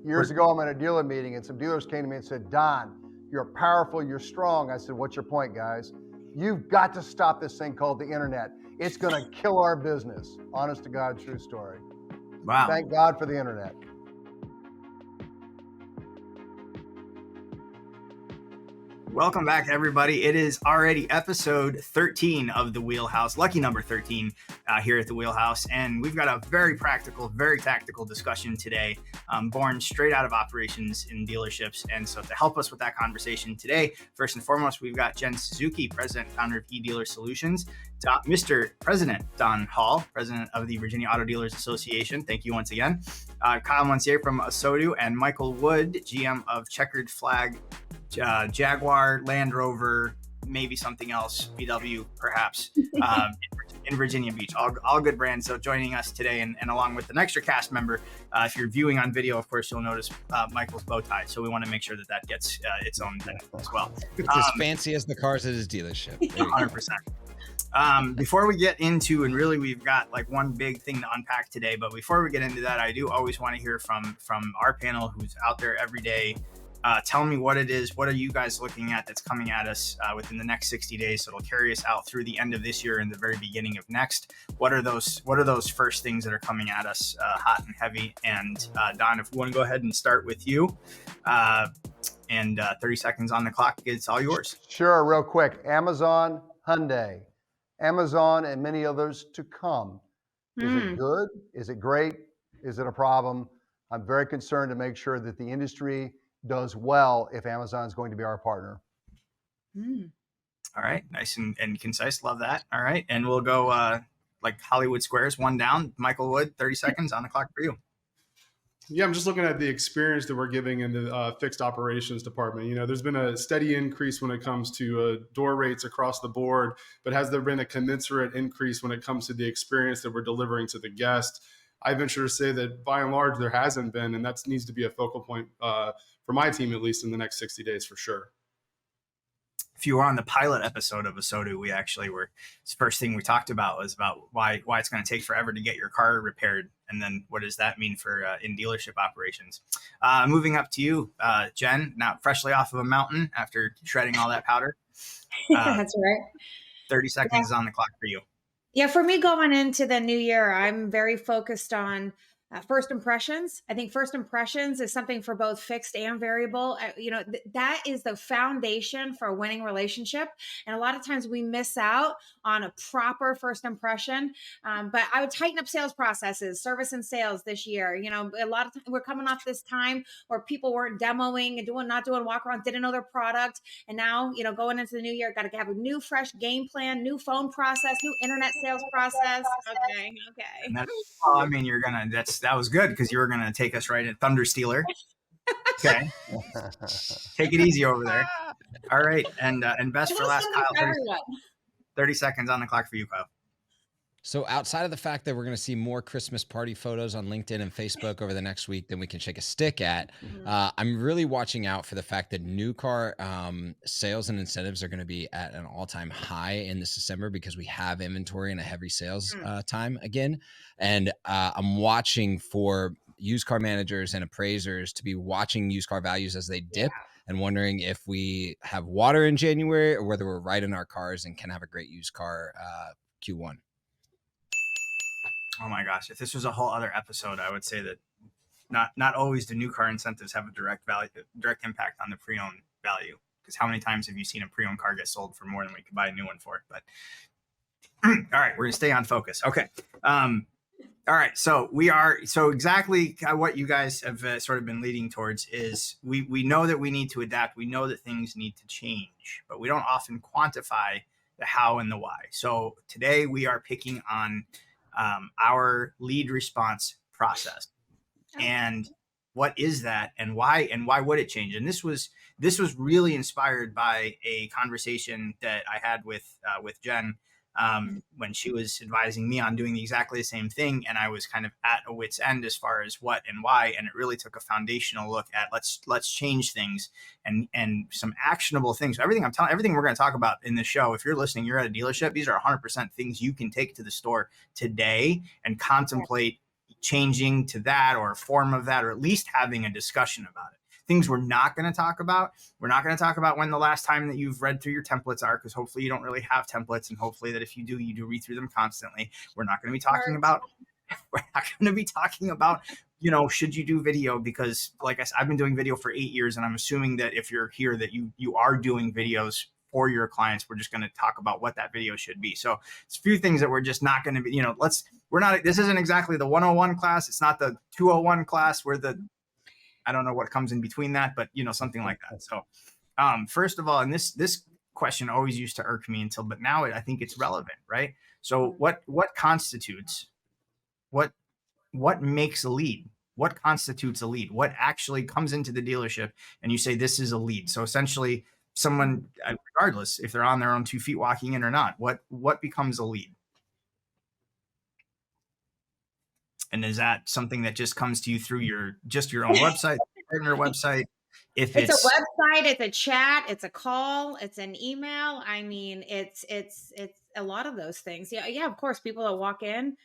Years ago, I'm at a dealer meeting and some dealers came to me and said, Don, you're powerful, you're strong. I said, what's your point, guys? You've got to stop this thing called the internet. It's going to kill our business. Honest to God, true story. Wow. Thank God for the internet. Welcome back, everybody. It is already episode 13 of the Wheelhouse, lucky number 13 here at the Wheelhouse. And we've got a very practical, very tactical discussion today, born straight out of operations in dealerships. And so to help us with that conversation today, first and foremost, we've got Jen Suzuki, president and founder of eDealer Solutions, Mr. President Don Hall, president of the Virginia Auto Dealers Association. Thank you once again. Kyle Mountsier from ASOTU, and Michael Wood, GM of Checkered Flag, Jaguar, Land Rover, maybe something else, VW perhaps, in Virginia Beach. All good brands. So joining us today, and along with an extra cast member, if you're viewing on video, of course, you'll notice Michael's bow tie. So we want to make sure that gets its own benefit as well. It's as fancy as the cars at his dealership. 100%. Before we get into, and really we've got like one big thing to unpack today, but before we get into that, I do always want to hear from our panel who's out there every day. Tell me what it is. What are you guys looking at that's coming at us within the next 60 days? So it'll carry us out through the end of this year and the very beginning of next. What are those first things that are coming at us hot and heavy? And Don, if we want to go ahead and start with you, and 30 seconds on the clock, it's all yours. Sure, real quick. Amazon, Hyundai, Amazon, and many others to come. Is it good? Is it great? Is it a problem? I'm very concerned to make sure that the industry does well if Amazon is going to be our partner. All right. Nice and concise. Love that. All right. And we'll go like Hollywood Squares, one down. Michael Wood, 30 seconds on the clock for you. Yeah, I'm just looking at the experience that we're giving in the fixed operations department. You know, there's been a steady increase when it comes to door rates across the board, but has there been a commensurate increase when it comes to the experience that we're delivering to the guest? I venture to say that by and large, there hasn't been, and that needs to be a focal point for my team, at least in the next 60 days for sure. If you were on the pilot episode of ASOTU, we actually were, the first thing we talked about was about why it's going to take forever to get your car repaired. And then what does that mean for in dealership operations? Moving up to you, Jen, now freshly off of a mountain after shredding all that powder. That's right. 30 seconds on the clock for you. Yeah, for me going into the new year, I'm very focused on first impressions. I think first impressions is something for both fixed and variable. That is the foundation for a winning relationship. And a lot of times we miss out on a proper first impression. But I would tighten up sales processes, service and sales this year. You know, a lot of we're coming off this time where people weren't demoing and not doing walk around, didn't know their product. And now, going into the new year, got to have a new, fresh game plan, new phone process, new internet sales process. Okay. And that was good because you were going to take us right at Thunder Stealer. Okay. Take it easy over there. All right. And best for last, Kyle. 30 seconds on the clock for you, Kyle. So outside of the fact that we're going to see more Christmas party photos on LinkedIn and Facebook over the next week than we can shake a stick at, I'm really watching out for the fact that new car sales and incentives are going to be at an all-time high in this December because we have inventory and a heavy sales time again. And I'm watching for used car managers and appraisers to be watching used car values as they dip and wondering if we have water in January or whether we're right in our cars and can have a great used car Q1. Oh my gosh. If this was a whole other episode, I would say that not always do new car incentives have a direct impact on the pre-owned value. Because how many times have you seen a pre-owned car get sold for more than we could buy a new one for? But all right, we're gonna stay on focus. Okay. All right. So exactly what you guys have sort of been leading towards is we know that we need to adapt. We know that things need to change, but we don't often quantify the how and the why. So today we are picking on our lead response process, and what is that, and why would it change? And this was really inspired by a conversation that I had with Jen when she was advising me on doing exactly the same thing, and I was kind of at a wit's end as far as what and why, and it really took a foundational look at let's change things and some actionable things. Everything we're going to talk about in this show, if you're listening, you're at a dealership, these are 100% things you can take to the store today and contemplate changing to that or a form of that, or at least having a discussion about it. Things we're not going to talk about. We're not going to talk about when the last time that you've read through your templates are, because hopefully you don't really have templates, and hopefully that if you do, you do read through them constantly. We're not going to be talking about, should you do video? Because like I said, I've been doing video for 8 years, and I'm assuming that if you're here that you are doing videos for your clients. We're just going to talk about what that video should be. So it's a few things that we're just not going to be, this isn't exactly the 101 class. It's not the 201 class where I don't know what comes in between that, but something like that. So first of all, and this question always used to irk me but now I think it's relevant, right? So what constitutes, what makes a lead? What constitutes a lead? What actually comes into the dealership and you say this is a lead? So essentially someone, regardless if they're on their own 2 feet walking in or not, what becomes a lead? And is that something that just comes to you through your own website, partner website? If it's a website, it's a chat, it's a call, it's an email. I mean, it's a lot of those things. Yeah, of course, people that walk in,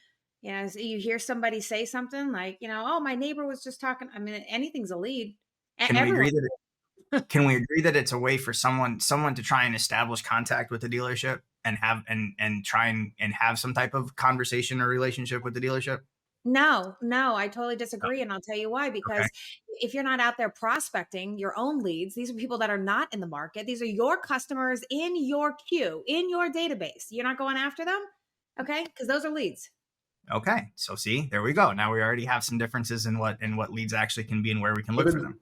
so you hear somebody say something like, oh, my neighbor was just talking. I mean, anything's a lead. Can we agree that it's a way for someone to try and establish contact with the dealership and have and try and have some type of conversation or relationship with the dealership? No, I totally disagree. And I'll tell you why, because if you're not out there prospecting your own leads, these are people that are not in the market. These are your customers in your queue, in your database. You're not going after them. Okay. Because those are leads. Okay. So see, there we go. Now we already have some differences in what leads actually can be and where we can look for them.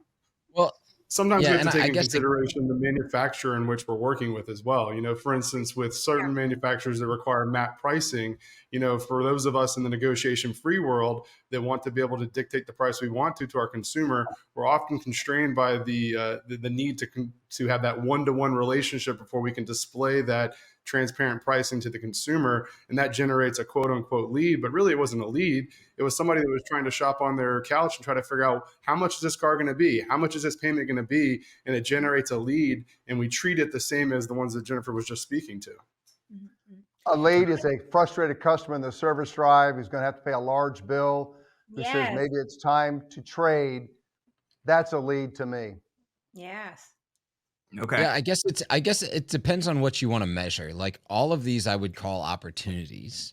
Well, sometimes we have to take into consideration the manufacturer in which we're working with as well. For instance, with certain manufacturers that require MAP pricing, for those of us in the negotiation free world that want to be able to dictate the price we want to our consumer, we're often constrained by the need to have that one-to-one relationship before we can display that transparent pricing to the consumer. And that generates a quote unquote lead, but really it wasn't a lead. It was somebody that was trying to shop on their couch and try to figure out how much is this car going to be? How much is this payment going to be? And it generates a lead, and we treat it the same as the ones that Jennifer was just speaking to. A lead is a frustrated customer in the service drive who's going to have to pay a large bill, who says maybe it's time to trade. That's a lead to me. Yes. Okay. Yeah, I guess it depends on what you want to measure. Like all of these I would call opportunities.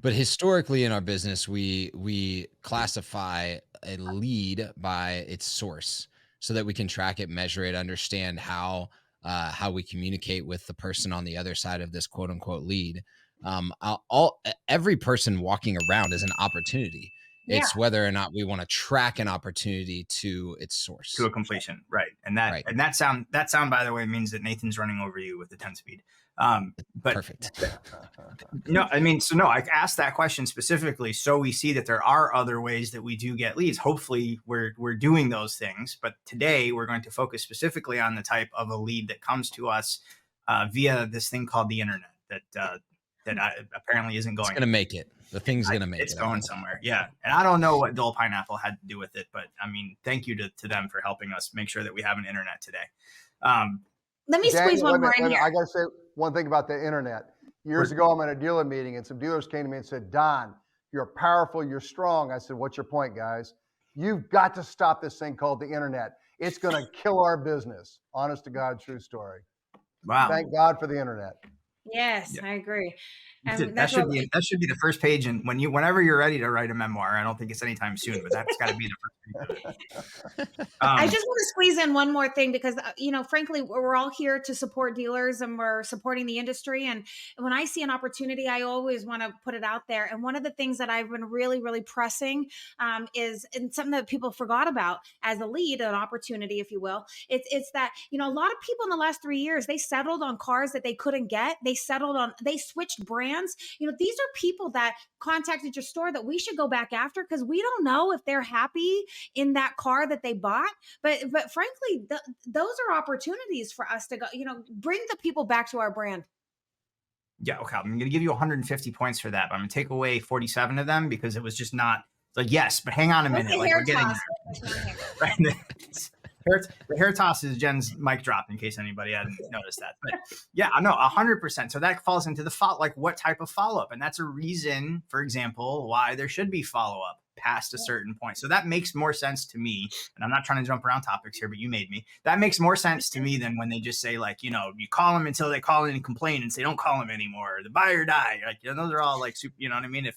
But historically in our business, we classify a lead by its source so that we can track it, measure it, understand how we communicate with the person on the other side of this quote unquote lead. Every person walking around is an opportunity. It's whether or not we want to track an opportunity to its source, to a completion, right? And that sound, by the way, means that Nathan's running over you with the 10 speed. But perfect. I asked that question specifically so we see that there are other ways that we do get leads. Hopefully, we're doing those things. But today we're going to focus specifically on the type of a lead that comes to us via this thing called the internet that apparently isn't going. It's going to make it. The thing's going to make it. It's going somewhere. Yeah. And I don't know what Dull Pineapple had to do with it, but I mean, thank you to them for helping us make sure that we have an internet today. Let me squeeze one more in here. I got to say one thing about the internet. Years ago, I'm at a dealer meeting and some dealers came to me and said, Don, you're powerful, you're strong. I said, what's your point, guys? You've got to stop this thing called the internet. It's going to kill our business. Honest to God, true story. Wow. Thank God for the internet. Yes, I agree. That should be the first page. And whenever you're ready to write a memoir, I don't think it's anytime soon, but that's got to be the first page. I just want to squeeze in one more thing because, frankly, we're all here to support dealers and we're supporting the industry. And when I see an opportunity, I always want to put it out there. And one of the things that I've been really, really pressing is and something that people forgot about as a lead, an opportunity, if you will. It's that, a lot of people in the last 3 years, they settled on cars that they couldn't get. They switched brands. These are people that contacted your store that we should go back after because we don't know if they're happy in that car that they bought. But frankly, those are opportunities for us to go, bring the people back to our brand. Yeah. Okay. I'm going to give you 150 points for that, but I'm going to take away 47 of them because it was just not like, yes, but hang on a minute. Like we're getting there. Right? The hair toss is Jen's mic drop, in case anybody hadn't noticed that. But yeah, no, 100%. So that falls into the like what type of follow-up, and that's a reason, for example, why there should be follow-up past a certain point. So that makes more sense to me. And I'm not trying to jump around topics here, but you made me. That makes more sense to me than when they just say, like, you know, you call them until they call in and complain and say, don't call them anymore, or the buy or die. Like, you know, those are all like super, you know what I mean?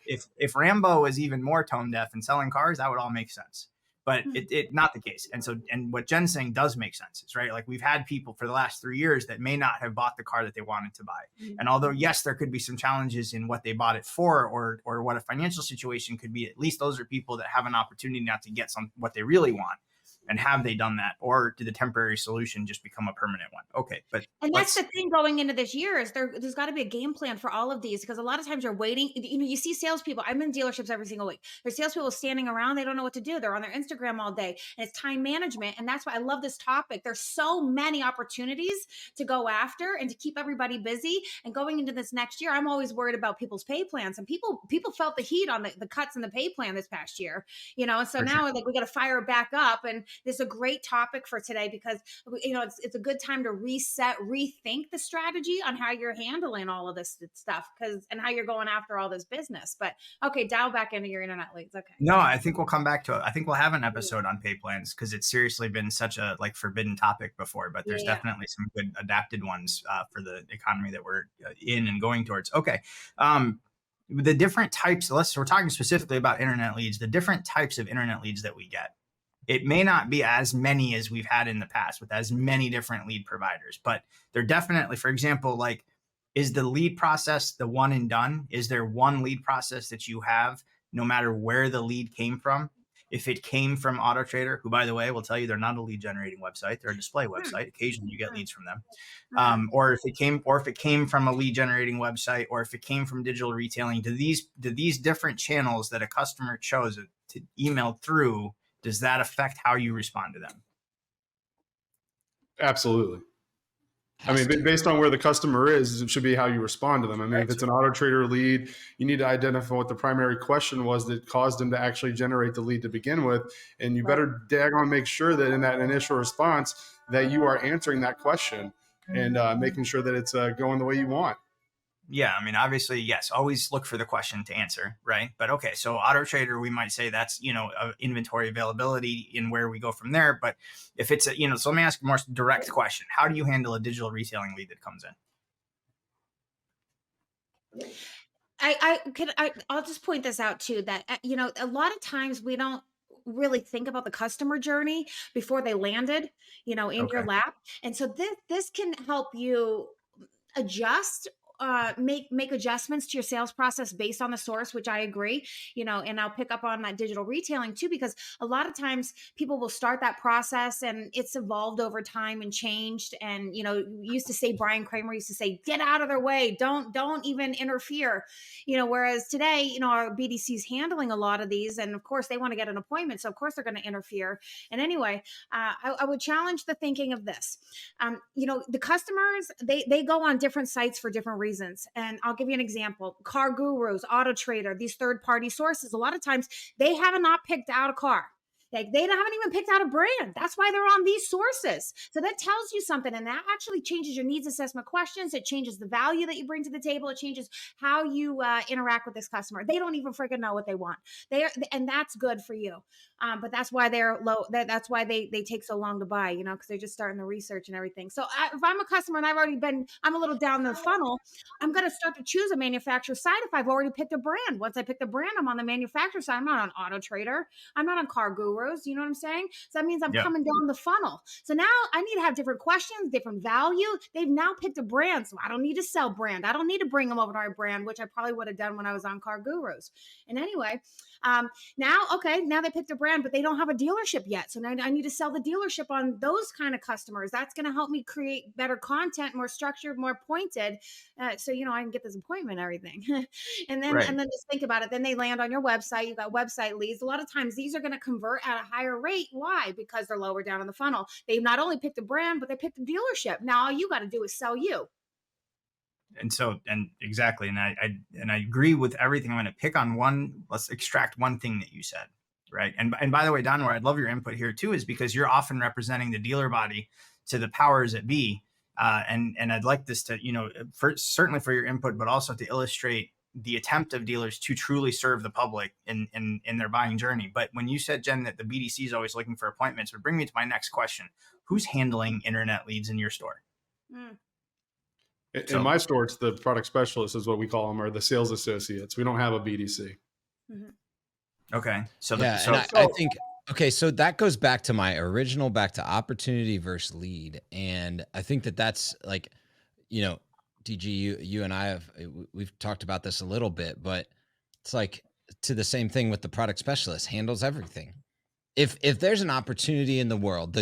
If Rambo was even more tone deaf and selling cars, that would all make sense. But it not the case. And so, and what Jen's saying does make sense. It's right. Like, we've had people for the last 3 years that may not have bought the car that they wanted to buy. And although, yes, there could be some challenges in what they bought it for, or what a financial situation could be, at least those are people that have an opportunity now to get what they really want. And have they done that? Or did the temporary solution just become a permanent one? Okay. And that's the thing going into this year is there's got to be a game plan for all of these, because a lot of times you're waiting. You know, you see salespeople. I'm in dealerships every single week. There's salespeople standing around. They don't know what to do. They're on their Instagram all day, and it's time management. And that's why I love this topic. There's so many opportunities to go after and to keep everybody busy. And going into this next year, I'm always worried about people's pay plans. And people felt the heat on the cuts in the pay plan this past year. You know, and so now like we got to fire it back up. And this is a great topic for today, because you know it's a good time to reset, rethink the strategy on how you're handling all of this stuff, and how you're going after all this business. But okay, dial back into your internet leads. Okay. No, I think we'll come back to it. I think we'll have an episode on pay plans, because it's seriously been such a like forbidden topic before, but there's definitely some good adapted ones for the economy that we're in and going towards. Okay. The different types, we're talking specifically about internet leads, the different types of internet leads that we get. It may not be as many as we've had in the past with as many different lead providers, but they're definitely, for example, like, is the lead process the one and done? Is there one lead process that you have no matter where the lead came from? If it came from AutoTrader, who, by the way, will tell you they're not a lead generating website, they're a display website. Occasionally you get leads from them. Or if it came from a lead generating website, or if it came from digital retailing, do these different channels that a customer chose to email through, does that affect how you respond to them? Absolutely. I mean, based on where the customer is, it should be how you respond to them. I mean, if it's an AutoTrader lead, you need to identify what the primary question was that caused them to actually generate the lead to begin with. And you better daggone make sure that in that initial response that you are answering that question and making sure that it's going the way you want. Yeah, I mean, obviously, yes, always look for the question to answer, right? But okay, so AutoTrader, we might say that's, you know, inventory availability in where we go from there. But if it's a, you know, so let me ask a more direct question. How do you handle a digital retailing lead that comes in? I'll just point this out too, that, you know, a lot of times we don't really think about the customer journey before they landed, you know, in your lap. And so this can help you adjust, make adjustments to your sales process based on the source, which I agree, you know, and I'll pick up on that digital retailing too, because a lot of times people will start that process and it's evolved over time and changed. And, you know, Brian Kramer used to say, get out of their way. Don't even interfere, you know, whereas today, you know, our BDC is handling a lot of these, and of course they want to get an appointment. So of course they're going to interfere. And anyway, I would challenge the thinking of this. You know, the customers, they go on different sites for different reasons. And I'll give you an example. Car Gurus, AutoTrader, these third-party sources, a lot of times they have not picked out a car. Like they haven't even picked out a brand. That's why they're on these sources. So that tells you something. And that actually changes your needs assessment questions. It changes the value that you bring to the table. It changes how you interact with this customer. They don't even freaking know what they want. And that's good for you. But that's why they're low. That's why they take so long to buy, you know, because they're just starting the research and everything. So if I'm a customer and I'm a little down the funnel, I'm going to start to choose a manufacturer site if I've already picked a brand. Once I pick the brand, I'm on the manufacturer side. I'm not on AutoTrader. I'm not on Car Guru. You know what I'm saying? So that means I'm coming down the funnel. So now I need to have different questions, different value. They've now picked a brand. So I don't need to sell brand. I don't need to bring them over to our brand, which I probably would have done when I was on Car Gurus. And anyway, now they picked a brand, but they don't have a dealership yet. So now I need to sell the dealership on those kind of customers. That's going to help me create better content, more structured, more pointed. So, you know, I can get this appointment and everything. and then just think about it. Then they land on your website. You got website leads. A lot of times these are going to convert at a higher rate. Why? Because they're lower down in the funnel. They've not only picked a brand, but they picked a dealership. Now all you got to do is sell you. And exactly. And I agree with everything. I'm going to pick on let's extract one thing that you said, right? And by the way, Don, where I'd love your input here too, is because you're often representing the dealer body to the powers that be. And I'd like this to, certainly for your input, but also to illustrate the attempt of dealers to truly serve the public in their buying journey. But when you said, Jen, that the BDC is always looking for appointments, would bring me to my next question. Who's handling internet leads in your store? In my store, it's the product specialist is what we call them, or the sales associates. We don't have a BDC. Okay. I think, okay, so that goes back to my original, back to opportunity versus lead. And I think that's like, DG, you and I we've talked about this a little bit, but it's like to the same thing with the product specialist, handles everything. If there's an opportunity in the world,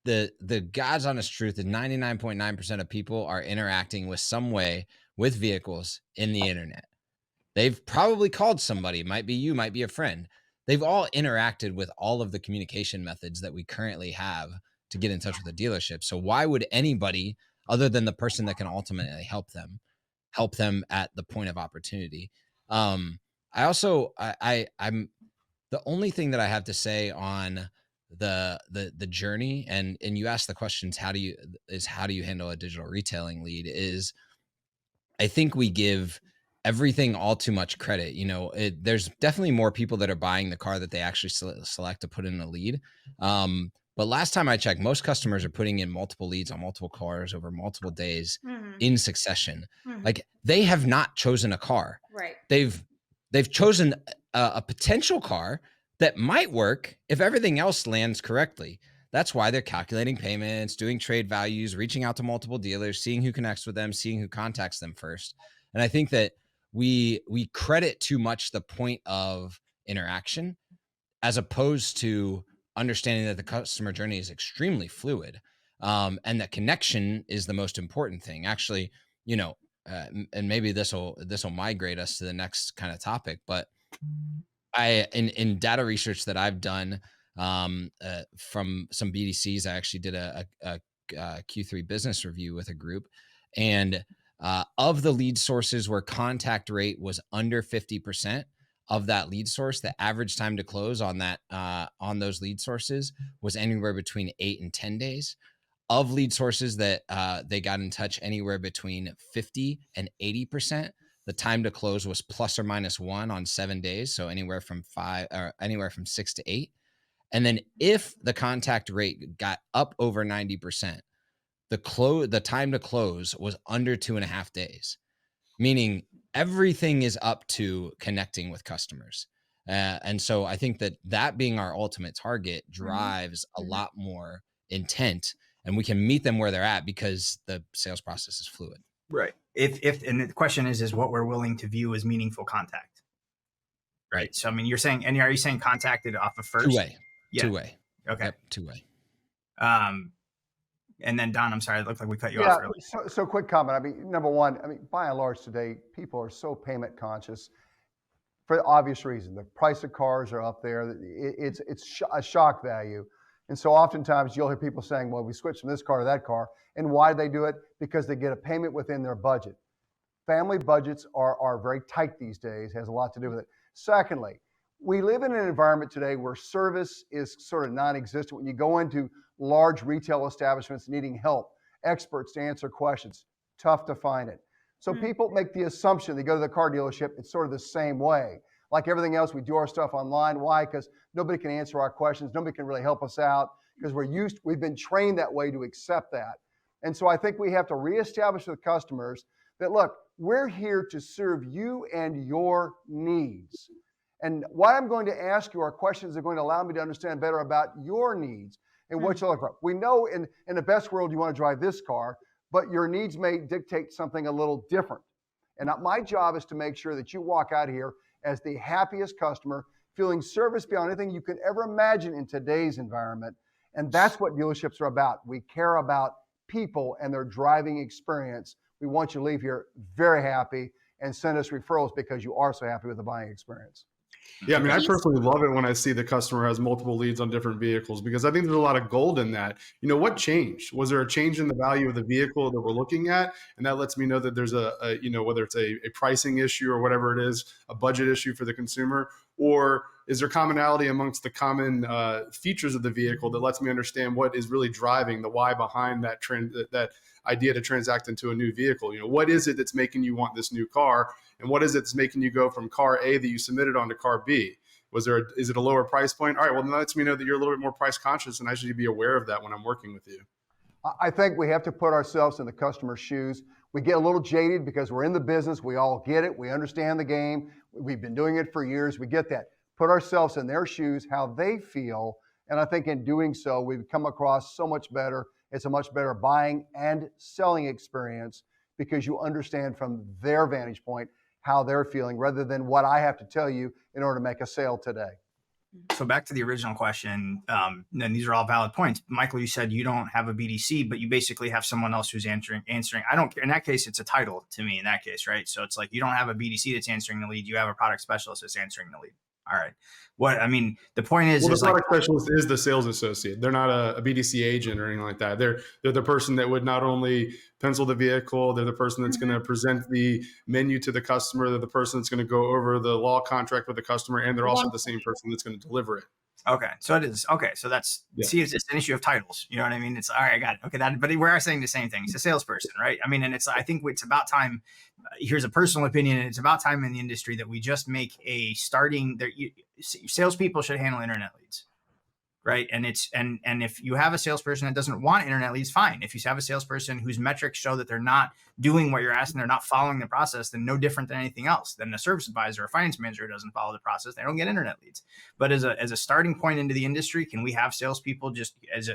the God's honest truth is 99.9% of people are interacting with some way with vehicles in the internet. They've probably called somebody, might be you, might be a friend. They've all interacted with all of the communication methods that we currently have to get in touch with the dealership. So why would anybody other than the person that can ultimately help them at the point of opportunity? I'm the only thing that I have to say on the journey, and you asked the questions, how do you handle a digital retailing lead, is I think we give everything all too much credit. There's definitely more people that are buying the car that they actually select to put in a lead. But last time I checked, most customers are putting in multiple leads on multiple cars over multiple days in succession. Like they have not chosen a car. Right. They've chosen a potential car that might work if everything else lands correctly. That's why they're calculating payments, doing trade values, reaching out to multiple dealers, seeing who connects with them, seeing who contacts them first. And I think that we credit too much the point of interaction as opposed to understanding that the customer journey is extremely fluid, and that connection is the most important thing. Actually, and maybe this will migrate us to the next kind of topic, but in data research that I've done from some BDCs, I actually did a Q3 business review with a group, and of the lead sources where contact rate was under 50% of that lead source, the average time to close on that on those lead sources was anywhere between 8 and 10 days. Of lead sources that they got in touch anywhere between 50 and 80%, the time to close was plus or minus 1 on 7 days, so anywhere from 6 to 8. And then if the contact rate got up over 90%, the time to close was under 2.5 days, meaning everything is up to connecting with customers. And so I think that being our ultimate target drives a lot more intent, and we can meet them where they're at because the sales process is fluid. Right. And the question is what we're willing to view as meaningful contact. Right. So, I mean, are you saying contacted off of first? Two-way. Yeah. Two-way. Okay. Yep, two-way. And then Don, I'm sorry, it looked like we cut you off early. So quick comment. I mean, number one, by and large today, people are so payment conscious for the obvious reason. The price of cars are up there. It's a shock value. And so oftentimes you'll hear people saying, well, we switched from this car to that car. And why do they do it? Because they get a payment within their budget. Family budgets are very tight these days, has a lot to do with it. Secondly, we live in an environment today where service is sort of non-existent. When you go into large retail establishments needing help, experts to answer questions, tough to find it. So people make the assumption they go to the car dealership, it's sort of the same way. Like everything else, we do our stuff online. Why? Because nobody can answer our questions. Nobody can really help us out because we've been trained that way to accept that. And so I think we have to reestablish with customers that, look, we're here to serve you and your needs. And what I'm going to ask you are questions that are going to allow me to understand better about your needs and what you're looking for. We know in the best world you want to drive this car, but your needs may dictate something a little different. And my job is to make sure that you walk out here as the happiest customer, feeling service beyond anything you could ever imagine in today's environment. And that's what dealerships are about. We care about people and their driving experience. We want you to leave here very happy and send us referrals because you are so happy with the buying experience. Yeah, I mean, I personally love it when I see the customer has multiple leads on different vehicles because I think there's a lot of gold in that. What changed? Was there a change in the value of the vehicle that we're looking at? And that lets me know that there's whether it's a pricing issue or whatever it is, a budget issue for the consumer, Or is there commonality amongst the common features of the vehicle that lets me understand what is really driving the why behind that trend, that idea to transact into a new vehicle? What is it that's making you want this new car, and what is it that's making you go from car A that you submitted on to car B? Is it a lower price point? All right, well, that lets me know that you're a little bit more price conscious, and I should be aware of that when I'm working with you. I think we have to put ourselves in the customer's shoes. We get a little jaded because we're in the business. We all get it. We understand the game. We've been doing it for years. We get that. Put ourselves in their shoes, how they feel. And I think in doing so, we've come across so much better. It's a much better buying and selling experience because you understand from their vantage point how they're feeling rather than what I have to tell you in order to make a sale today. So back to the original question, and these are all valid points. Michael, you said you don't have a BDC, but you basically have someone else who's answering. I don't care. In that case, it's a title to me in that case, right? So it's like you don't have a BDC that's answering the lead. You have a product specialist that's answering the lead. All right. The point is, the product specialist is the sales associate. They're not a BDC agent or anything like that. They're the person that would not only pencil the vehicle, they're the person that's going to present the menu to the customer. They're the person that's going to go over the law contract with the customer, and they're also the same person that's going to deliver it. Okay. So it is. Okay. So that's, see, it's an issue of titles. You know what I mean? It's all right. I got it. Okay. But we are saying the same thing. It's a salesperson, right? I mean, and I think it's about time. Here's a personal opinion. And it's about time in the industry that we just make a starting salespeople should handle internet leads. Right. And if you have a salesperson that doesn't want internet leads, fine. If you have a salesperson whose metrics show that they're not doing what you're asking, they're not following the process, then no different than anything else. Then a service advisor or finance manager who doesn't follow the process, they don't get internet leads. But as a starting point into the industry, can we have salespeople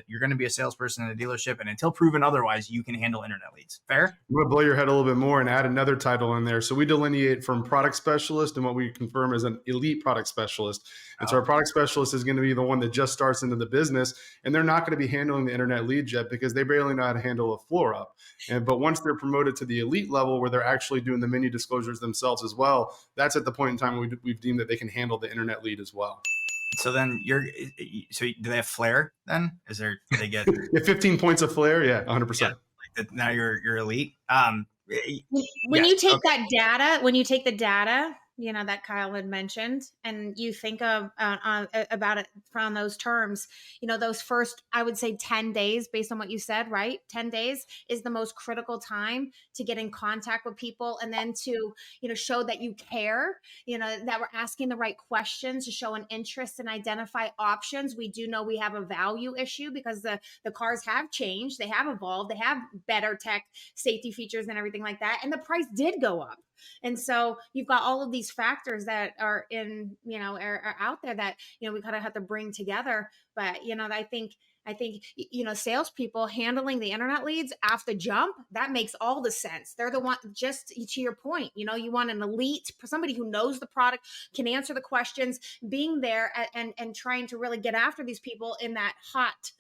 you're going to be a salesperson in a dealership, and until proven otherwise, you can handle internet leads? Fair? I'm going to blow your head a little bit more and add another title in there. So we delineate from product specialist and what we confirm as an elite product specialist. And so our product specialist is going to be the one that just starts into the business, and they're not going to be handling the internet lead yet because they barely know how to handle a floor up. But once they're promoted to the elite level where they're actually doing the menu disclosures themselves as well, that's at the point in time we've deemed that they can handle the internet lead as well. So then do they have flair then? Do they get 15 points of flair? Yeah, 100%. Yeah, now you're elite. When you take the data, that Kyle had mentioned, and you think of about it from those terms, those first, I would say 10 days, based on what you said, right? 10 days is the most critical time to get in contact with people, and then to, show that you care, that we're asking the right questions, to show an interest and identify options. We do know we have a value issue because the cars have changed, they have evolved, they have better tech, safety features and everything like that. And the price did go up. And so you've got all of these factors that are in, are out there that, we kind of have to bring together. But, I think, salespeople handling the internet leads after jump, that makes all the sense. They're the one, just to your point, you want an elite, somebody who knows the product, can answer the questions, being there and trying to really get after these people in that hot,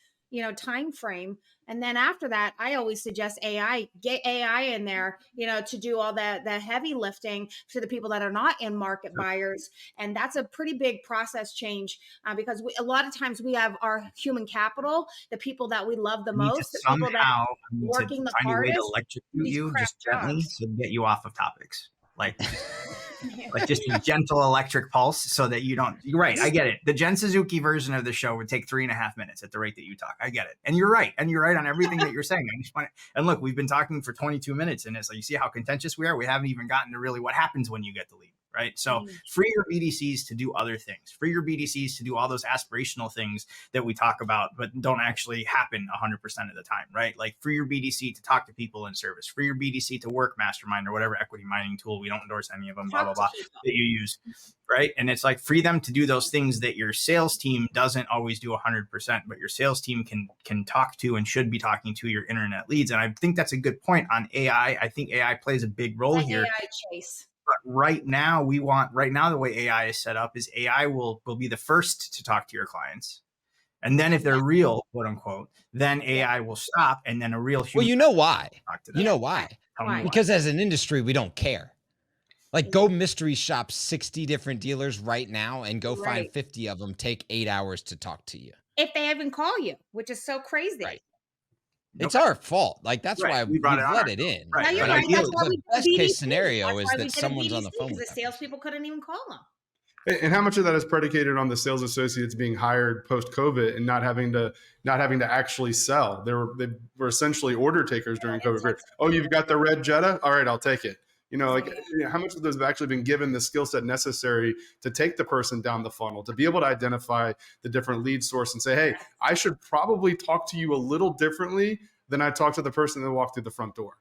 time frame. And then after that, I always suggest get AI in there, to do all the heavy lifting to the people that are not in market buyers. And that's a pretty big process change because a lot of times we have our human capital, the people that we love the most, the people that are working the hardest. To electrocute you just gently to get you off of topics. Like just a gentle electric pulse so that you don't. You're right. I get it. The Jen Suzuki version of the show would take 3.5 minutes at the rate that you talk. I get it. And you're right. And you're right on everything that you're saying. And look, we've been talking for 22 minutes, and it's like, you see how contentious we are. We haven't even gotten to really what happens when you get the lead. Right. So free your BDCs to do other things, free your BDCs to do all those aspirational things that we talk about, but don't actually happen 100% of the time. Right. Like free your BDC to talk to people in service, free your BDC to work Mastermind or whatever equity mining tool. We don't endorse any of them, blah, blah, blah, that you use. Right. And it's like free them to do those things that your sales team doesn't always do 100%, but your sales team can talk to and should be talking to your internet leads. And I think that's a good point on AI. I think AI plays a big role here. AI chase. But right now, the way AI is set up is AI will be the first to talk to your clients. And then if they're real, quote unquote, then AI will stop. And then a real human. Well, you know why? Talk to them. You know why? Because as an industry, we don't care. Like go mystery shop 60 different dealers right now and go find 50 of them. Take 8 hours to talk to you. If they even call you, which is so crazy. Right. It's our fault. Like that's why we've let it in. Right. But That's why the best case scenario is that someone's on the phone. Because the salespeople couldn't even call them. And how much of that is predicated on the sales associates being hired post COVID and not having to actually sell? They were essentially order takers during COVID period. Oh, you've got the red Jetta? All right, I'll take it. How much of those have actually been given the skill set necessary to take the person down the funnel, to be able to identify the different lead source and say, hey, I should probably talk to you a little differently than I talk to the person that walked through the front door.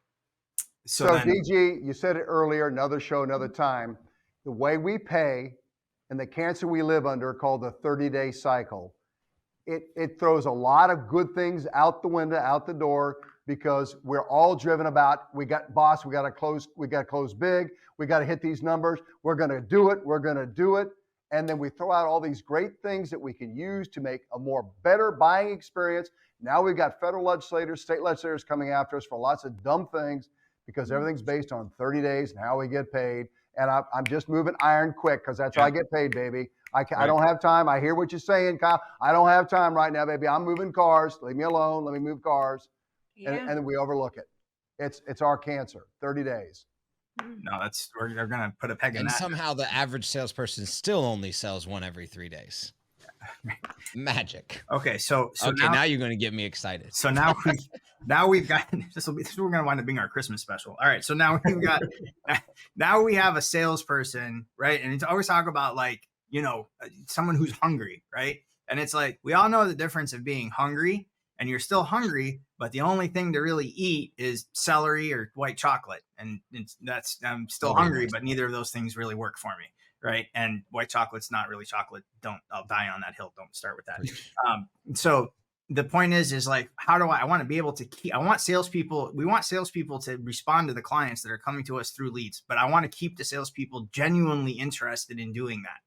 So DG, you said it earlier, another show, another time. The way we pay and the cancer we live under, called the 30-day cycle, it throws a lot of good things out the window, out the door, because we're all driven about, we got to close big, we got to hit these numbers, we're going to do it. And then we throw out all these great things that we can use to make a better buying experience. Now we've got federal legislators, state legislators coming after us for lots of dumb things, because everything's based on 30 days and how we get paid. And I'm just moving iron quick, because that's how I get paid, baby. I don't have time. I hear what you're saying, Kyle. I don't have time right now, baby. I'm moving cars. Leave me alone. Let me move cars. Yeah. And then we overlook it. It's our cancer. 30 days. No, we're going to put a peg in that. And somehow the average salesperson still only sells one every 3 days. Magic. Okay, so now you're going to get me excited. So now we've got this is we're going to wind up being our Christmas special. All right, so now we have a salesperson, right? And it's always talk about, like, someone who's hungry, right? And it's like, we all know the difference of being hungry and you're still hungry, but the only thing to really eat is celery or white chocolate, and I'm still hungry, but neither of those things really work for me. Right. And white chocolate's not really chocolate. I'll die on that hill. Don't start with that. So the point is like, I want to be able to we want salespeople to respond to the clients that are coming to us through leads, but I want to keep the salespeople genuinely interested in doing that.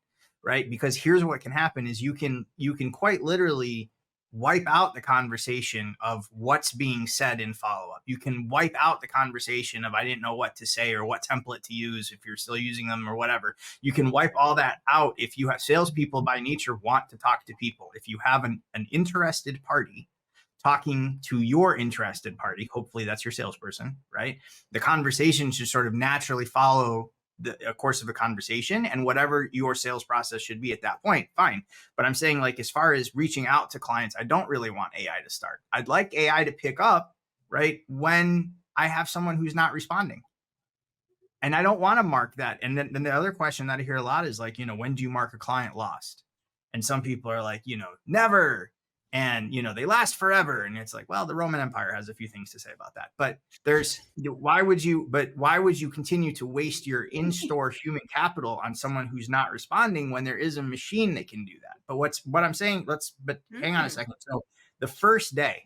Right. Because here's what can happen is you can quite literally wipe out the conversation of what's being said in follow-up. You can wipe out the conversation of, I didn't know what to say or what template to use if you're still using them or whatever. You can wipe all that out. If you have salespeople by nature want to talk to people, if you have an interested party talking to your interested party, hopefully that's your salesperson, right? The conversation should sort of naturally follow a course of a conversation, and whatever your sales process should be at that point, fine. But I'm saying, like, as far as reaching out to clients, I don't really want AI to start. I'd like AI to pick up, right, when I have someone who's not responding. And I don't want to mark that. And then the other question that I hear a lot is like, when do you mark a client lost? And some people are like, never. And, they last forever. And it's like, well, the Roman Empire has a few things to say about that. But why would you continue to waste your in-store human capital on someone who's not responding when there is a machine that can do that? But what I'm saying, hang on a second. So the first day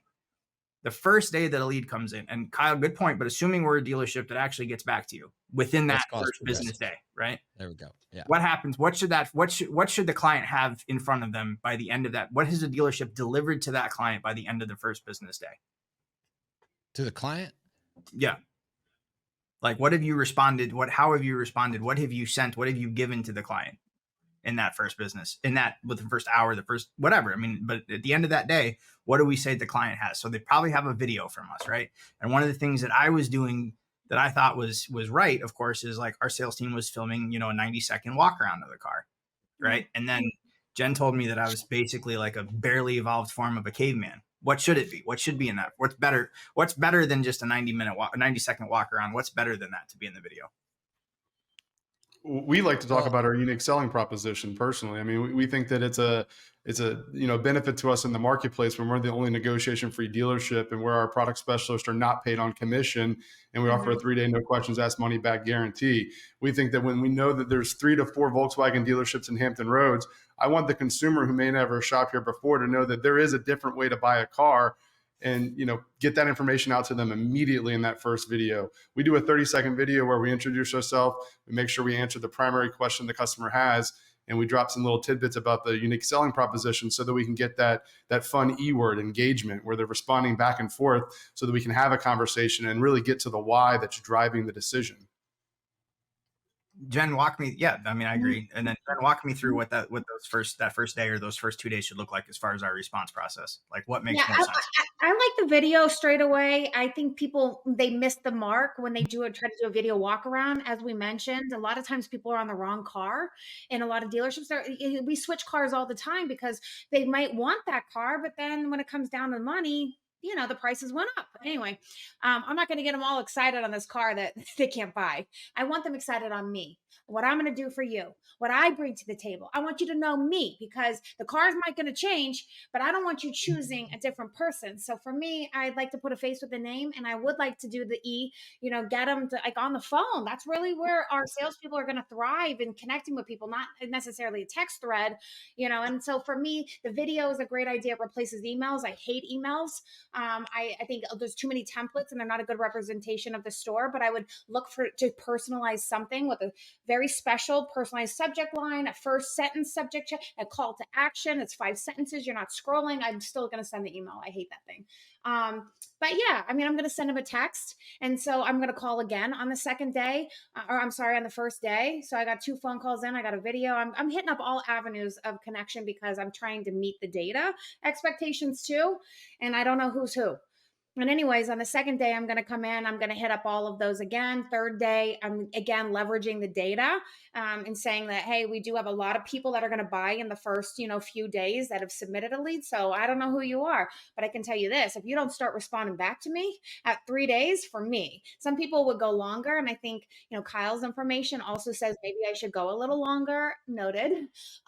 that a lead comes in, and Kyle, good point, but assuming we're a dealership that actually gets back to you within that first business day, right? There we go. Yeah. What happens? What should the client have in front of them by the end of that? What has the dealership delivered to that client by the end of the first business day? To the client? Yeah. Like, what have you responded? How have you responded? What have you sent? What have you given to the client in that first business, with the first hour, the first, whatever. I mean, but at the end of that day, what do we say the client has? So they probably have a video from us, right? And one of the things that I was doing that I thought was right, of course, is like our sales team was filming, a 90-second walk around of the car, right? And then Jen told me that I was basically like a barely evolved form of a caveman. What should it be? What should be in that? What's better than just a 90-second walk around? What's better than that to be in the video? We like to talk about our unique selling proposition personally. I mean, we think that it's a benefit to us in the marketplace when we're the only negotiation-free dealership and where our product specialists are not paid on commission, and we offer a 3-day no questions asked money back guarantee. We think that when we know that there's 3 to 4 Volkswagen dealerships in Hampton Roads, I want the consumer who may never shop here before to know that there is a different way to buy a car, and get that information out to them immediately in that first video. We do a 30-second video where we introduce ourselves, we make sure we answer the primary question the customer has, and we drop some little tidbits about the unique selling proposition so that we can get that fun E-word engagement where they're responding back and forth so that we can have a conversation and really get to the why that's driving the decision. Jen, walk me. Yeah, I mean, I agree. And then Jen, walk me through what that first day or those first 2 days should look like as far as our response process. Like, what makes Yeah, more sense? I like the video straight away. I think people they miss the mark when they try to do a video walk around. As we mentioned, a lot of times people are on the wrong car. In a lot of dealerships, we switch cars all the time because they might want that car, but then when it comes down to money, the prices went up. Anyway, I'm not going to get them all excited on this car that they can't buy. I want them excited on me, what I'm going to do for you, what I bring to the table. I want you to know me because the cars might going to change, but I don't want you choosing a different person. So for me, I'd like to put a face with a name, and I would like to do the get them to like on the phone. That's really where our salespeople are going to thrive in connecting with people, not necessarily a text thread, And so for me, the video is a great idea. It replaces emails. I hate emails. I think there's too many templates and they're not a good representation of the store, but I would look to personalize something with a very special personalized subject line, a first sentence subject, a call to action. It's 5 sentences. You're not scrolling. I'm still going to send the email. I hate that thing. But yeah, I mean, I'm going to send him a text. And so I'm going to call again on the second day, on the first day. So I got 2 phone calls in, I got a video. I'm hitting up all avenues of connection because I'm trying to meet the data expectations too. And I don't know who's who. And anyways, on the second day, I'm going to come in, I'm going to hit up all of those again. Third day, I'm again leveraging the data and saying that, hey, we do have a lot of people that are going to buy in the first, few days that have submitted a lead. So I don't know who you are, but I can tell you this, if you don't start responding back to me at 3 days, for me, some people would go longer. And I think, Kyle's information also says maybe I should go a little longer, noted.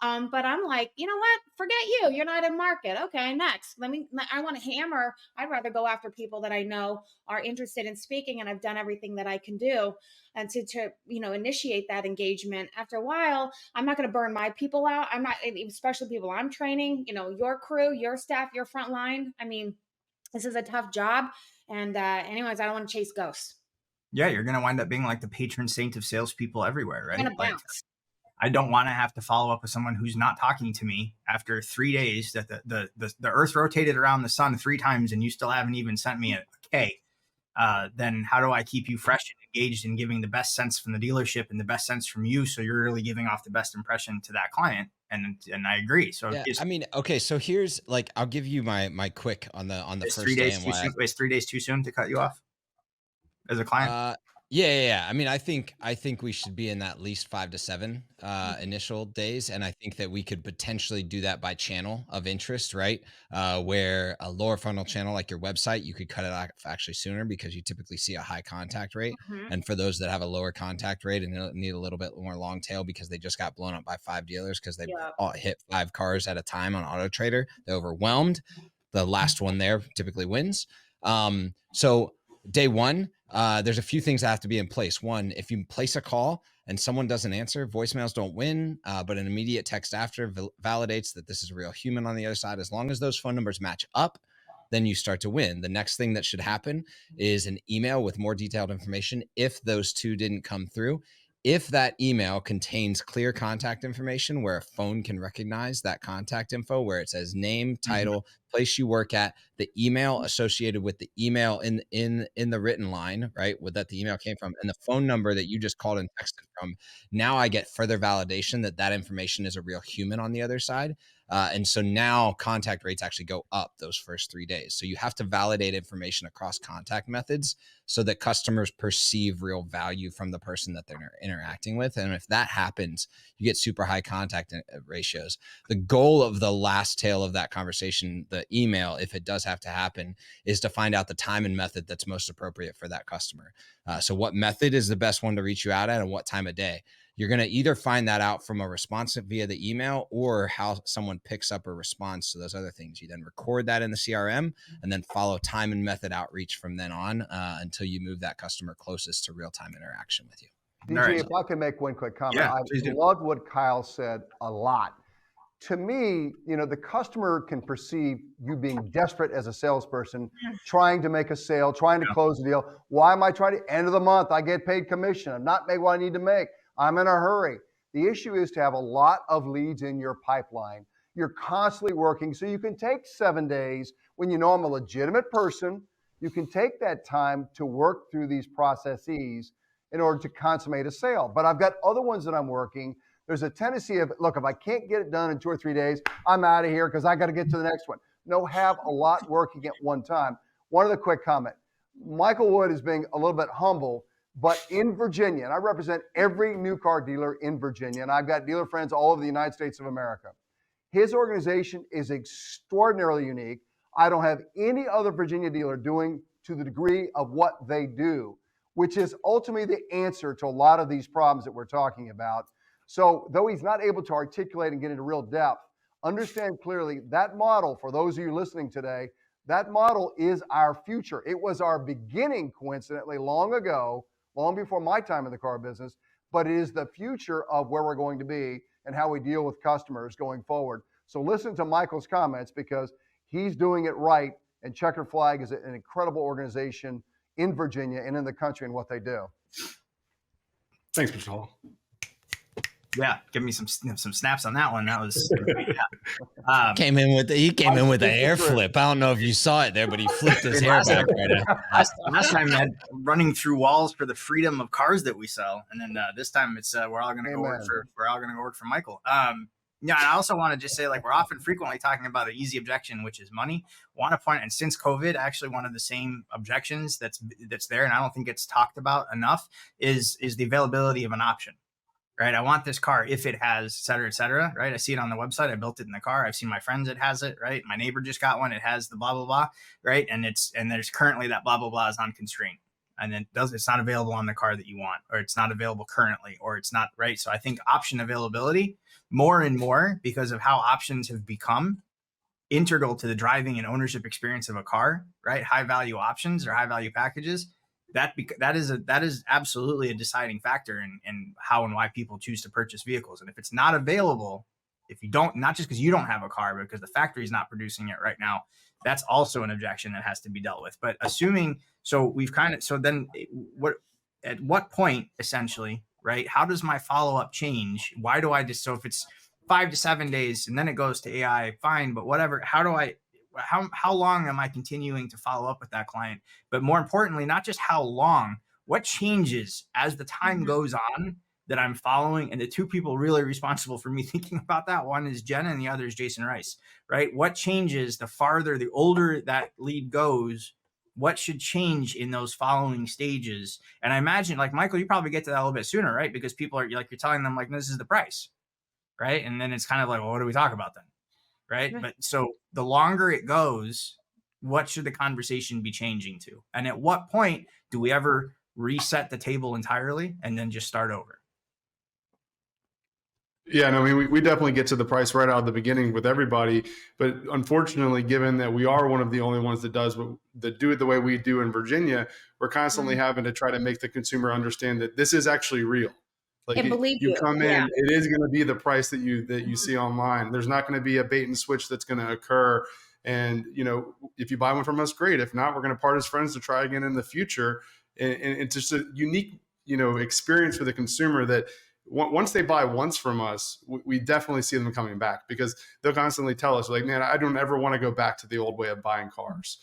But I'm like, you know what? Forget you. You're not in market. Okay, next. I want to hammer. I'd rather go after people that I know are interested in speaking, and I've done everything that I can do and to initiate that engagement. After a while, I'm not going to burn my people out. I'm not, especially people I'm training, your crew, your staff, your front line. I mean, this is a tough job. And anyways, I don't want to chase ghosts. Yeah, you're going to wind up being like the patron saint of salespeople everywhere, right? I'm gonna bounce. I don't want to have to follow up with someone who's not talking to me after 3 days that the earth rotated around the sun 3 times and you still haven't even sent me a K. Then how do I keep you fresh and engaged and giving the best sense from the dealership and the best sense from you, so you're really giving off the best impression to that client? And I agree. So yeah, I mean, okay, so here's I'll give you my quick on the first 3 days day. Too soon? Is 3 days too soon to cut you off as a client? Yeah. I mean, I think we should be in that at least 5 to 7 initial days, and I think that we could potentially do that by channel of interest, right? Where a lower funnel channel like your website, you could cut it off actually sooner because you typically see a high contact rate. Mm-hmm. And for those that have a lower contact rate and need a little bit more long tail because they just got blown up by 5 dealers because they all hit 5 cars at a time on Auto Trader, they're overwhelmed. The last one there typically wins. So day one, there's a few things that have to be in place. One, if you place a call and someone doesn't answer, voicemails don't win, but an immediate text after validates that this is a real human on the other side. As long as those phone numbers match up, then you start to win. The next thing that should happen is an email with more detailed information if those 2 didn't come through. If that email contains clear contact information where a phone can recognize that contact info, where it says name, title, place you work at, the email associated with the email in the written line, right, with that the email came from, and the phone number that you just called and texted from, now I get further validation that that information is a real human on the other side. And so now contact rates actually go up those first 3 days. So you have to validate information across contact methods so that customers perceive real value from the person that they're interacting with. And if that happens, you get super high contact ratios. The goal of the last tail of that conversation, the email, if it does have to happen, is to find out the time and method that's most appropriate for that customer. So what method is the best one to reach you out at and what time of day? You're going to either find that out from a response via the email or how someone picks up a response to those other things. You then record that in the CRM and then follow time and method outreach from then on until you move that customer closest to real-time interaction with you. DJ, if I can make one quick comment. Yeah, I loved what Kyle said a lot. To me, the customer can perceive you being desperate as a salesperson, trying to make a sale, trying to close a deal. Why am I trying to? End of the month, I get paid commission. I'm not making what I need to make. I'm in a hurry. The issue is to have a lot of leads in your pipeline. You're constantly working, so you can take 7 days when you know I'm a legitimate person. You can take that time to work through these processes in order to consummate a sale. But I've got other ones that I'm working. There's a tendency of, look, if I can't get it done in 2 or 3 days, I'm out of here because I got to get to the next one. No, have a lot working at one time. One other quick comment. Michael Wood is being a little bit humble, but in Virginia, and I represent every new car dealer in Virginia, and I've got dealer friends all over the United States of America. His organization is extraordinarily unique. I don't have any other Virginia dealer doing to the degree of what they do, which is ultimately the answer to a lot of these problems that we're talking about. So though he's not able to articulate and get into real depth, understand clearly that model, for those of you listening today, that model is our future. It was our beginning, coincidentally, long ago, long before my time in the car business, but it is the future of where we're going to be and how we deal with customers going forward. So listen to Michael's comments because he's doing it right, and Checkered Flag is an incredible organization in Virginia and in the country in what they do. Thanks, Mr. Hall. Yeah, give me some snaps on that one. That was came in with an air flip. I don't know if you saw it there, but he flipped his hair back right last time I had running through walls for the freedom of cars that we sell, and then this time it's we're all going to go work for Michael. Yeah, and I also want to just say, like, we're often frequently talking about an easy objection, which is money. Want to point, and since COVID, actually one of the same objections that's there, and I don't think it's talked about enough, is the availability of an option. Right. I want this car if it has, et cetera. Right. I see it on the website. I built it in the car. I've seen my friends that has it. Right. My neighbor just got one. It has the blah, blah, blah. Right. And there's currently that blah, blah, blah is unconstrained. And then it's not available on the car that you want, or it's not available currently, or it's not right. So I think option availability more and more, because of how options have become integral to the driving and ownership experience of a car, right? High value options or high value packages. That is absolutely a deciding factor in how and why people choose to purchase vehicles. And if it's not available, if you don't, not just because you don't have a car, but because the factory is not producing it right now, that's also an objection that has to be dealt with. But assuming, at what point essentially, right? How does my follow-up change? Why do I so if it's 5 to 7 days and then it goes to AI, fine, but whatever, how long am I continuing to follow up with that client? But more importantly, not just how long, what changes as the time goes on that I'm following? And the two people really responsible for me thinking about that, one is Jen and the other is Jason Rice, right? What changes the older that lead goes? What should change in those following stages? And I imagine, like, Michael, you probably get to that a little bit sooner, right? Because people are like, you're telling them like, this is the price, right? And then it's kind of like, well, what do we talk about then? Right. But so the longer it goes, what should the conversation be changing to? And at what point do we ever reset the table entirely and then just start over? Yeah, no, I mean, we definitely get to the price right out of the beginning with everybody. But unfortunately, given that we are one of the only ones that do it the way we do in Virginia, we're constantly having to try to make the consumer understand that this is actually real. Like you come in, it is going to be the price that you see online. There's not going to be a bait and switch that's going to occur. And, if you buy one from us, great. If not, we're going to part as friends to try again in the future. And it's just a unique, experience for the consumer that once they buy once from us, we definitely see them coming back, because they'll constantly tell us, like, man, I don't ever want to go back to the old way of buying cars.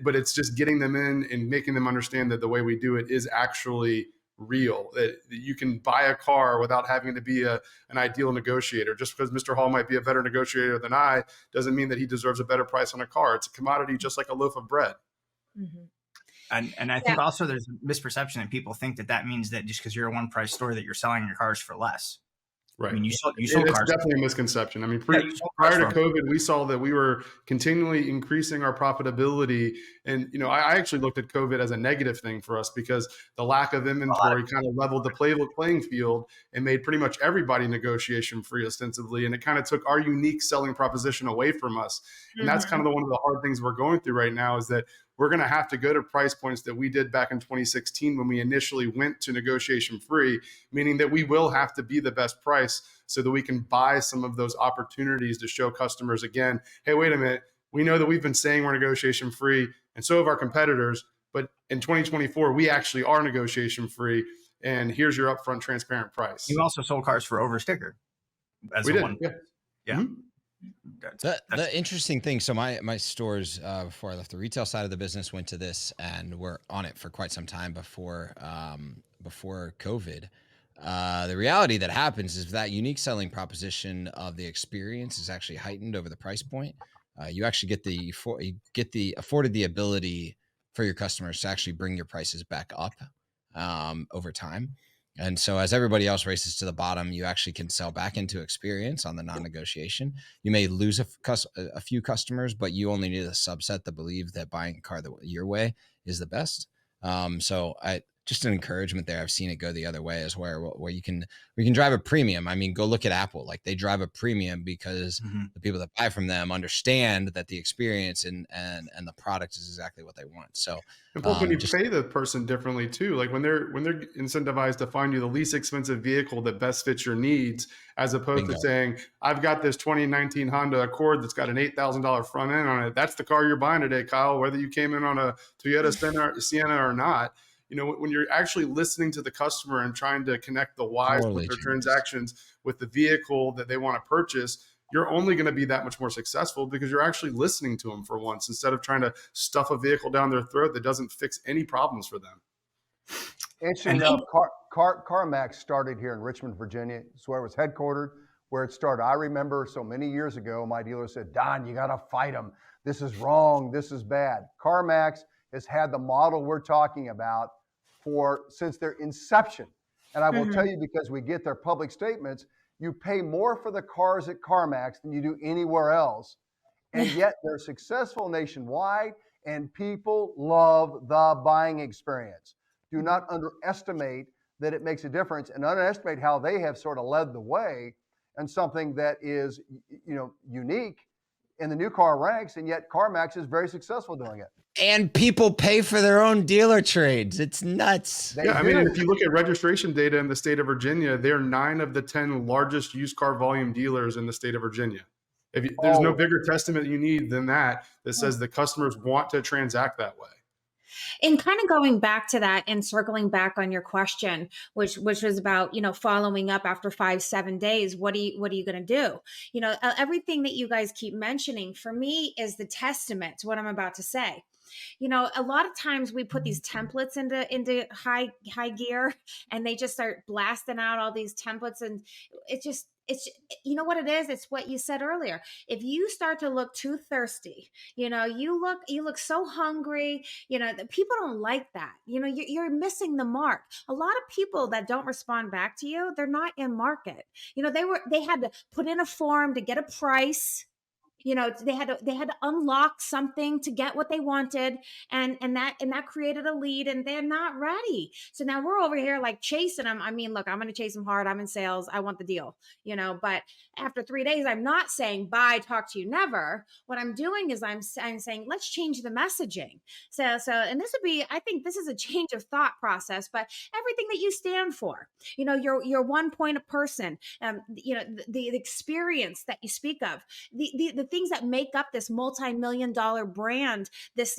But it's just getting them in and making them understand that the way we do it is actually real, that you can buy a car without having to be an ideal negotiator. Just because Mr. Hall might be a better negotiator than I doesn't mean that he deserves a better price on a car. It's a commodity just like a loaf of bread. Mm-hmm. And I think also there's a misperception that people think that means that just because you're a one price store that you're selling your cars for less. Right. I mean, you sold it's cars. Definitely a misconception. I mean, prior to COVID, we saw that we were continually increasing our profitability. And, I actually looked at COVID as a negative thing for us, because the lack of inventory kind of leveled the playing field and made pretty much everybody negotiation free ostensibly. And it kind of took our unique selling proposition away from us. And that's kind of one of the hard things we're going through right now, is that we're going to have to go to price points that we did back in 2016 when we initially went to negotiation free, meaning that we will have to be the best price so that we can buy some of those opportunities to show customers again, hey, wait a minute, we know that we've been saying we're negotiation free, and so have our competitors, but in 2024, we actually are negotiation free, and here's your upfront transparent price. You also sold cars for over sticker. We did, yeah. Mm-hmm. The interesting thing, so my stores, before I left the retail side of the business, went to this, and we're on it for quite some time before before COVID. The reality that happens is that unique selling proposition of the experience is actually heightened over the price point. You actually get afforded the ability for your customers to actually bring your prices back up over time. And so as everybody else races to the bottom, you actually can sell back into experience on the non-negotiation. You may lose a few customers, but you only need a subset that believe that buying a car your way is the best. So just an encouragement there. I've seen it go the other way as where you can drive a premium. I mean, go look at Apple. Like, they drive a premium because the people that buy from them understand that the experience and the product is exactly what they want. So, and plus, when you pay the person differently too, like when they're incentivized to find you the least expensive vehicle that best fits your needs, as opposed to saying, I've got this 2019 Honda Accord that's got an $8,000 front end on it. That's the car you're buying today, Kyle, whether you came in on a Toyota Sienna or not. You know, when you're actually listening to the customer and trying to connect the whys with their transactions with the vehicle that they want to purchase, you're only going to be that much more successful because you're actually listening to them for once, instead of trying to stuff a vehicle down their throat that doesn't fix any problems for them. Interesting enough, CarMax started here in Richmond, Virginia. It's where it was headquartered, where it started. I remember so many years ago, my dealer said, Don, you got to fight them. This is wrong. This is bad. CarMax has had the model we're talking about since their inception. And I will tell you, because we get their public statements, you pay more for the cars at CarMax than you do anywhere else. And yet they're successful nationwide, and people love the buying experience. Do not underestimate that it makes a difference, and underestimate how they have sort of led the way and something that is, unique in the new car ranks. And yet CarMax is very successful doing it. And people pay for their own dealer trades. It's nuts. I mean, if you look at registration data in the state of Virginia, they're 9 of the 10 largest used car volume dealers in the state of Virginia. There's no bigger testament you need than that says the customers want to transact that way. And kind of going back to that and circling back on your question, which was about, following up after 5-7 days, what are you going to do? Everything that you guys keep mentioning for me is the testament to what I'm about to say. A lot of times we put these templates into high gear, and they just start blasting out all these templates, and it's what it is. It's what you said earlier. If you start to look too thirsty, you look so hungry, the people don't like that. You're missing the mark. A lot of people that don't respond back to you, they're not in market. They had to put in a form to get a price. They had to unlock something to get what they wanted, and that created a lead, and they're not ready. So now we're over here like chasing them. I mean, look, I'm going to chase them hard. I'm in sales. I want the deal, but after 3 days, I'm not saying bye, talk to you never. What I'm doing is I'm saying, let's change the messaging. So, and this would be, I think this is a change of thought process, but everything that you stand for, you're one point of person, the experience that you speak of, the things that make up this multi-million-dollar brand, this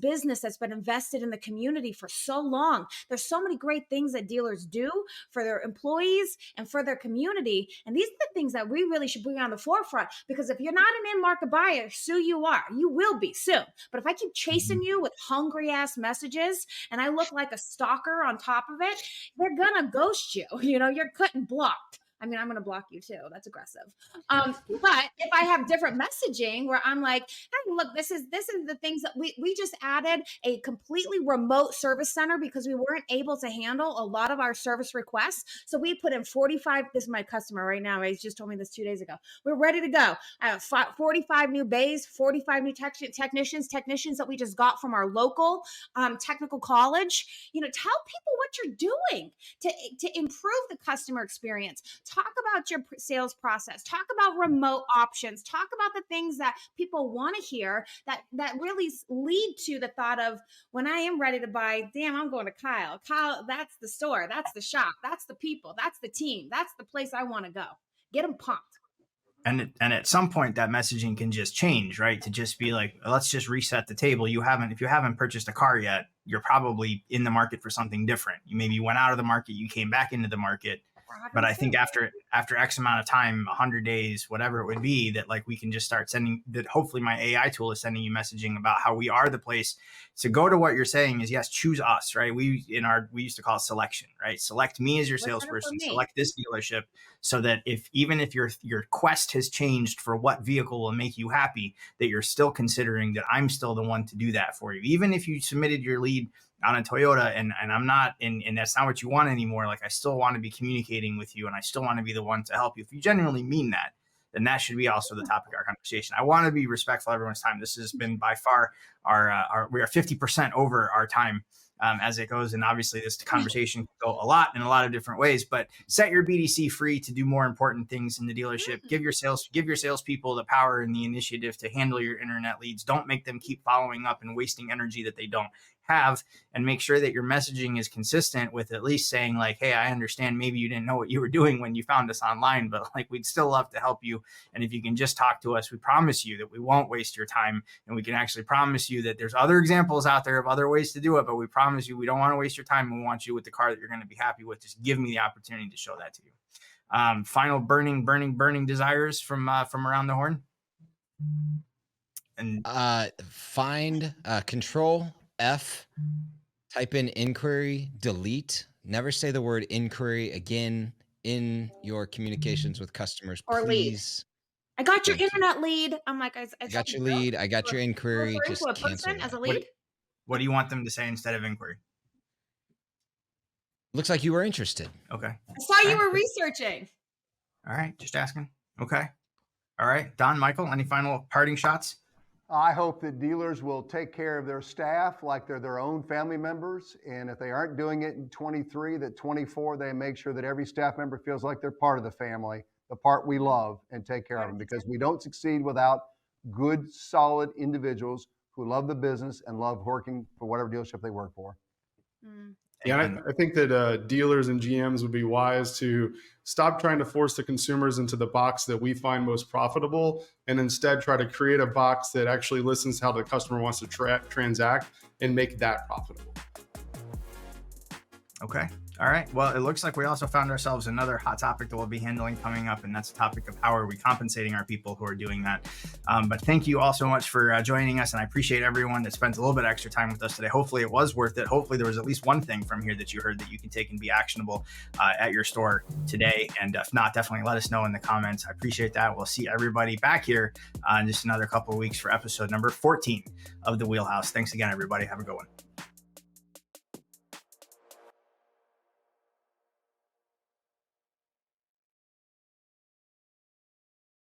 business that's been invested in the community for so long. There's so many great things that dealers do for their employees and for their community. And these are the things that we really should bring on the forefront, because if you're not an in-market buyer, soon you are. You will be soon. But if I keep chasing you with hungry ass messages and I look like a stalker on top of it, they're gonna ghost you. You're getting blocked. I mean, I'm going to block you too. That's aggressive. But if I have different messaging where I'm like, hey, look, this is the things that we just added a completely remote service center because we weren't able to handle a lot of our service requests. So we put in 45, this is my customer right now. He just told me this 2 days ago. We're ready to go. I have 45 new bays, 45 new technicians that we just got from our local technical college. Tell people what you're doing to improve the customer experience. Talk about your sales process. Talk about remote options. Talk about the things that people want to hear that really lead to the thought of, when I am ready to buy, damn, I'm going to Kyle. Kyle, that's the store. That's the shop. That's the people. That's the team. That's the place I want to go. Get them pumped. And at some point that messaging can just change, right? To just be like, let's just reset the table. If you haven't purchased a car yet, you're probably in the market for something different. You maybe went out of the market, you came back into the market. But I think after X amount of time, 100 days, whatever it would be, that like we can just start sending that. Hopefully my AI tool is sending you messaging about how we are the place to go to. What you're saying is, yes, choose us, right? We used to call it selection, right? Select me as your salesperson, select this dealership, so that even if your quest has changed for what vehicle will make you happy, that you're still considering that I'm still the one to do that for you. Even if you submitted your lead on a Toyota and I'm not, and that's not what you want anymore. Like I still want to be communicating with you and I still want to be the one to help you. If you genuinely mean that, then that should be also the topic of our conversation. I want to be respectful of everyone's time. This has been by far we are 50% over our time as it goes. And obviously this conversation can go a lot in a lot of different ways, but set your BDC free to do more important things in the dealership. Give your salespeople the power and the initiative to handle your internet leads. Don't make them keep following up and wasting energy that they don't have, and make sure that your messaging is consistent with at least saying like, hey, I understand maybe you didn't know what you were doing when you found us online, but like we'd still love to help you. And if you can just talk to us, we promise you that we won't waste your time, and we can actually promise you that there's other examples out there of other ways to do it, but we promise you we don't want to waste your time. We want you with the car that you're going to be happy with. Just give me the opportunity to show that to you. Final burning desires from around the horn. And find Control F, type in inquiry, delete. Never say the word inquiry again in your communications with customers, or please. Lead. I got your internet lead. I'm like, I got your lead. I got your inquiry. Just cancel as a lead. What do you want them to say instead of inquiry? Looks like you were interested. Okay. I saw you were researching. All right. Just asking. Okay. All right. Don, Michael, any final parting shots? I hope that dealers will take care of their staff like they're their own family members. And if they aren't doing it in 23, that 24, they make sure that every staff member feels like they're part of the family, the part we love, and take care of them, because we don't succeed without good, solid individuals who love the business and love working for whatever dealership they work for. Yeah, I think that dealers and GMs would be wise to stop trying to force the consumers into the box that we find most profitable, and instead try to create a box that actually listens to how the customer wants to transact and make that profitable. Okay. All right. Well, it looks like we also found ourselves another hot topic that we'll be handling coming up, and that's the topic of how are we compensating our people who are doing that. But thank you all so much for joining us, and I appreciate everyone that spends a little bit extra time with us today. Hopefully it was worth it. Hopefully there was at least one thing from here that you heard that you can take and be actionable at your store today. And if not, definitely let us know in the comments. I appreciate that. We'll see everybody back here in just another couple of weeks for episode number 14 of the Wheelhouse. Thanks again, everybody. Have a good one.